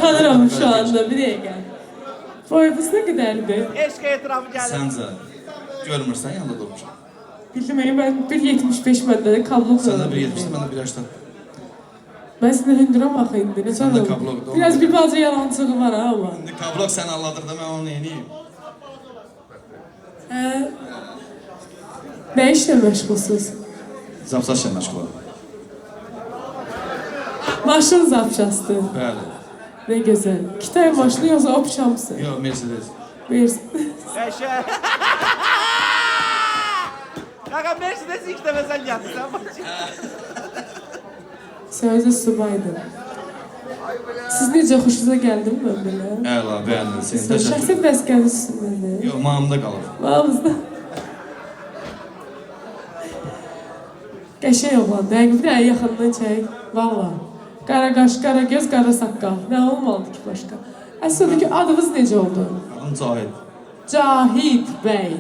Tanırım şu anda, bir dəqiqə. Boyunuz nə qədərdir? Eşq etirafı gəlir. Səncə, görmürsən yanında durmuşam. Bildim, mən 1.75 məndə də kablok Sən də 1.70, mən də 1.80. Mən sənə hündürəm axı indi, nə Sən də sanırım? kablok. Biraz bir balaca yalancığı var ha ama. İndi kablok səni anladır da mən onu neyiniyim? Nə işlə məşğulsuz? Zapsaçla məşğulam. Maşın zapçası. Bəli. Nə gözəl. 2 tane maşını yoxsa opçamsın? Yox, Mercedes. Versin. Eşə. Qaqa Mercedes ilk dəfə sən gəldirsən. Sən özü subaydın. Siz necə xoşunuza gəldi mi mən belə? Əla, bəyəndim. Seni Sən təşəkkür şəxsi ederim. məskəniz üstündədir. Yox, mamamda qalır. Bağımızda. Qəşəng oğlan, dəqiq bir dənə yaxından çək. Valla. Qara qaş, qara göz, qara saqqal. Nə olmalıdır ki başqa? Əslində ki adınız necə oldu? Adım Cahid. Cahid bəy.